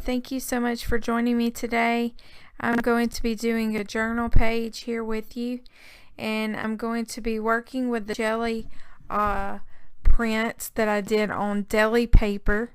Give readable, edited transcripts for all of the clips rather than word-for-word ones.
Thank you so much for joining me today. I'm going to be doing a journal page here with you, and I'm going to be working with the gelli prints that I did on deli paper.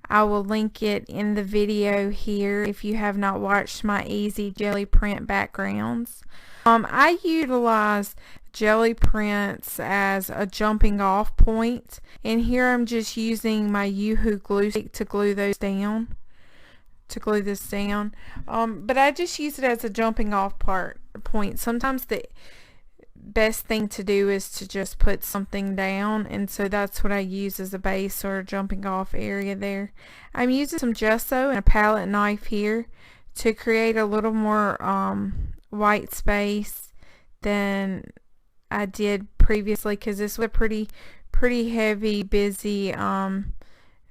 I will link it in the video here if you have not watched my easy gelli print backgrounds. I utilize gelli prints as a jumping off point, and here I'm just using my Yoo-hoo glue stick to glue this down. But I just use it as a jumping off point. Sometimes the best thing to do is to just put something down, and so that's what I use as a base or a jumping off area there. I'm using some gesso and a palette knife here to create a little more white space than I did previously, because this was a pretty heavy, busy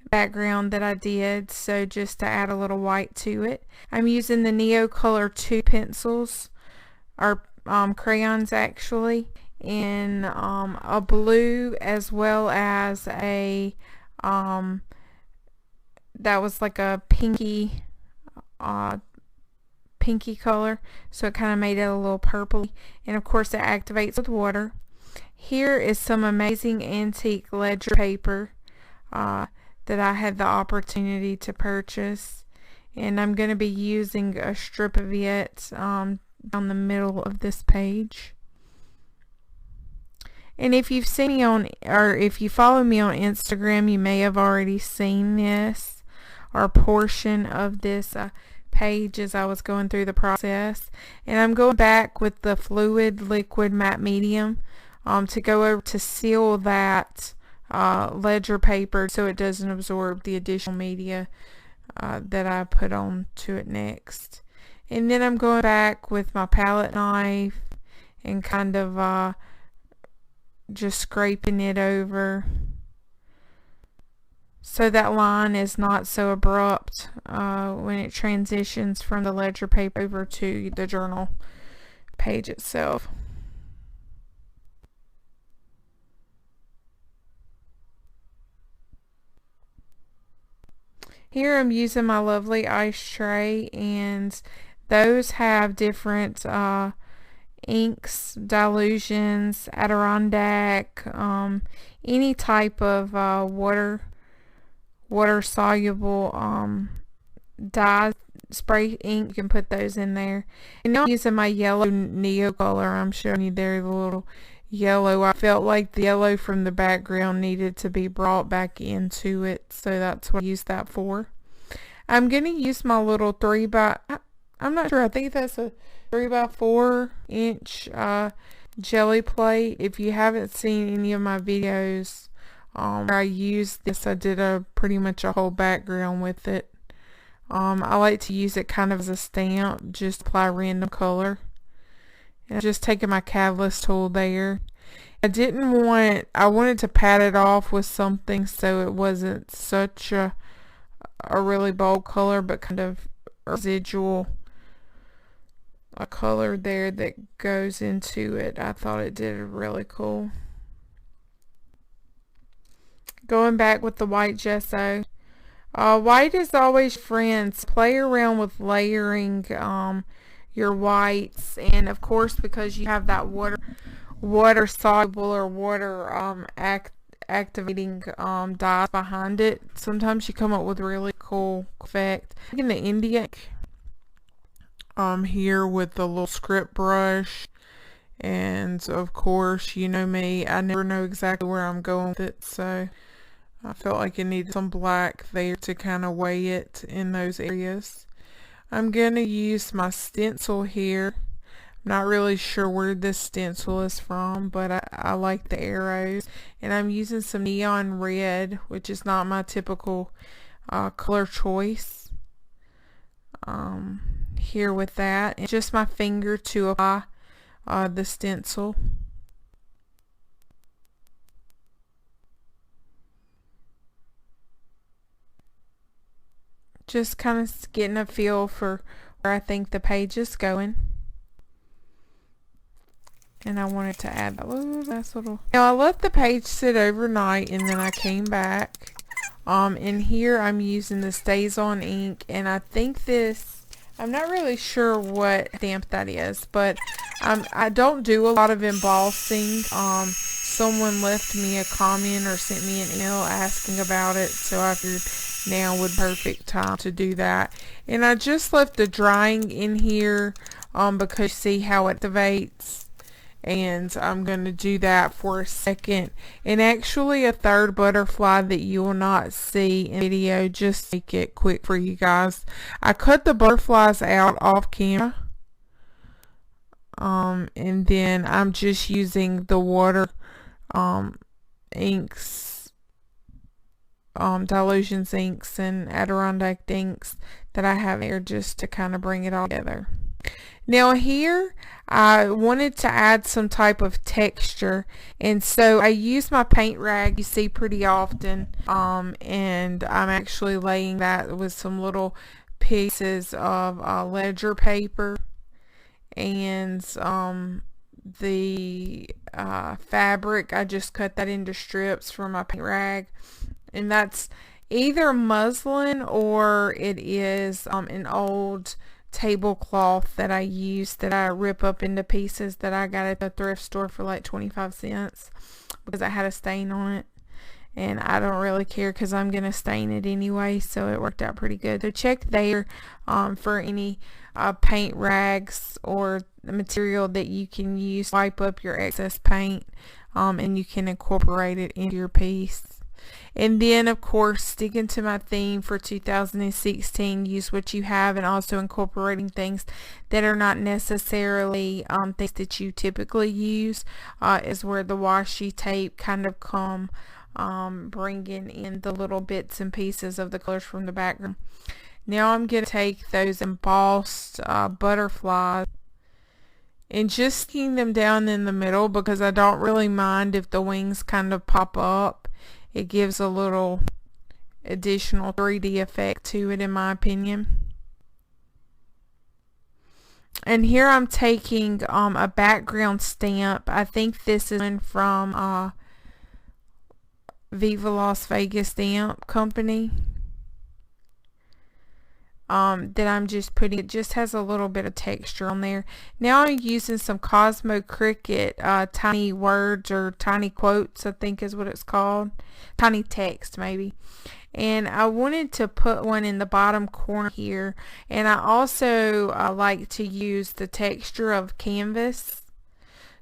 background that I did, so just to add a little white to it. I'm using the Neo Color 2 pencils, or crayons actually, in a blue as well as a that was like a pinky color, so it kind of made it a little purpley, and of course it activates with water. Here is some amazing antique ledger paper that I had the opportunity to purchase, and I'm going to be using a strip of it down the middle of this page. And if you've seen me on, or if you follow me on Instagram, you may have already seen this or a portion of this page as I was going through the process. And I'm going back with the fluid liquid matte medium to go over to seal that ledger paper so it doesn't absorb the additional media that I put on to it next. And then I'm going back with my palette knife and kind of just scraping it over so that line is not so abrupt when it transitions from the ledger paper over to the journal page itself. Here I'm using my lovely ice tray, and those have different inks, dilutions, Adirondack, any type of water soluble dye spray ink. You can put those in there. And now I'm using my yellow Neo Color. I'm showing you there the little yellow. I felt like the yellow from the background needed to be brought back into it, so that's what I used that for. I'm going to use my little I'm not sure, I think that's a 3x4 inch gelli plate. If you haven't seen any of my videos where I used this, I did pretty much a whole background with it. I like to use it kind of as a stamp, just apply random color. And just taking my catalyst tool there. I wanted to pat it off with something so it wasn't such a really bold color, but kind of residual a color there that goes into it. I thought it did really cool. Going back with the white gesso. White is always friends. Play around with layering your whites, and of course, because you have that water soluble or water activating dyes behind it, sometimes you come up with really cool effect. I'm in the India here with the little script brush, and of course, you know me, I never know exactly where I'm going with it, so I felt like it needed some black there to kind of weigh it in those areas. I'm going to use my stencil here. I'm not really sure where this stencil is from, but I like the arrows. And I'm using some neon red, which is not my typical color choice here with that. And just my finger to apply the stencil. Just kind of getting a feel for where I think the page is going. And I wanted to add that little nice little. Now I let the page sit overnight, and then I came back And here I'm using the Stays On ink, and I think this, I'm not really sure what stamp that is, but I don't do a lot of embossing. Someone left me a comment or sent me an email asking about it, so I figured now would perfect time to do that. And I just left the drying in here because see how it activates, and I'm going to do that for a second. And actually a third butterfly that you will not see in the video, just to make it quick for you guys. I cut the butterflies out off camera, and then I'm just using the water inks, Dilutions inks and Adirondack inks that I have here just to kind of bring it all together. Now here I wanted to add some type of texture, and so I use my paint rag you see pretty often, and I'm actually laying that with some little pieces of ledger paper, and the fabric, I just cut that into strips from my paint rag, and that's either muslin or it is an old tablecloth that I use, that I rip up into pieces, that I got at the thrift store for like 25 cents because I had a stain on it, and I don't really care because I'm gonna stain it anyway, so it worked out pretty good. So check there for any paint rags or the material that you can use, wipe up your excess paint, and you can incorporate it into your piece. And then of course, sticking to my theme for 2016, use what you have, and also incorporating things that are not necessarily things that you typically use, is where the washi tape kind of come, bringing in the little bits and pieces of the colors from the background. Now I'm going to take those embossed butterflies and just sticking them down in the middle, because I don't really mind if the wings kind of pop up. It gives a little additional 3D effect to it, in my opinion. And here I'm taking a background stamp. I think this is one from Viva Las Vegas Stamp Company. That I'm just putting, it just has a little bit of texture on there. Now I'm using some Cosmo Cricut tiny words, or tiny quotes, I think is what it's called, tiny text maybe, and I wanted to put one in the bottom corner here. And I also like to use the texture of canvas,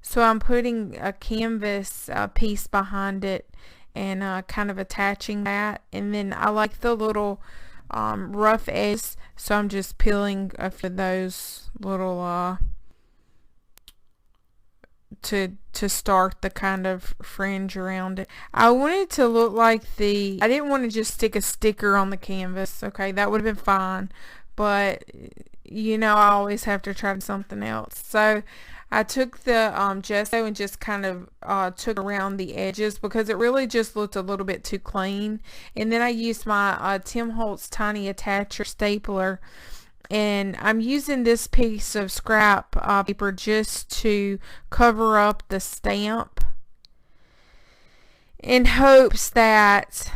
so I'm putting a canvas piece behind it and kind of attaching that. And then I like the little rough edges, so I'm just peeling for those little to start the kind of fringe around it. I wanted to look like I didn't want to just stick a sticker on the canvas. Okay, that would have been fine, but you know, I always have to try something else. So I took the gesso and just kind of took around the edges, because it really just looked a little bit too clean. And then I used my Tim Holtz tiny attacher stapler, and I'm using this piece of scrap paper just to cover up the stamp, in hopes that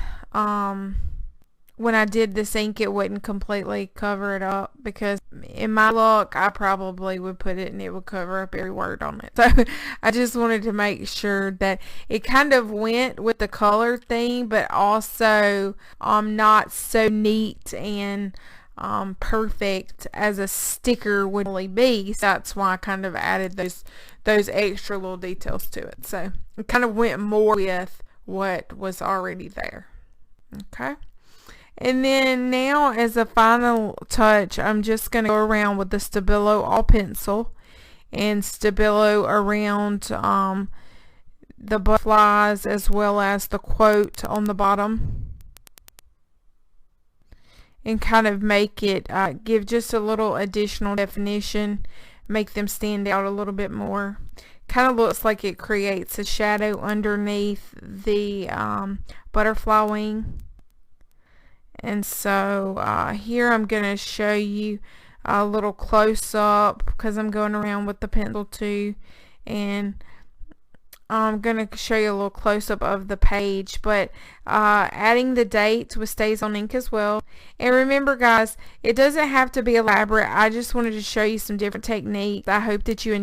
when I did this ink it wouldn't completely cover it up, because in my luck I probably would put it and it would cover up every word on it. So I just wanted to make sure that it kind of went with the color theme, but also not so neat and perfect as a sticker would really be. So that's why I kind of added those extra little details to it. So it kind of went more with what was already there. Okay. And then now, as a final touch, I'm just going to go around with the Stabilo all pencil and Stabilo around the butterflies, as well as the quote on the bottom, and kind of make it give just a little additional definition, make them stand out a little bit more. Kind of looks like it creates a shadow underneath the butterfly wing. And so here I'm going to show you a little close up, because I'm going around with the pencil too, and I'm going to show you a little close-up of the page, but adding the dates with stays on ink as well. And remember, guys, it doesn't have to be elaborate. I just wanted to show you some different techniques. I hope that you enjoy.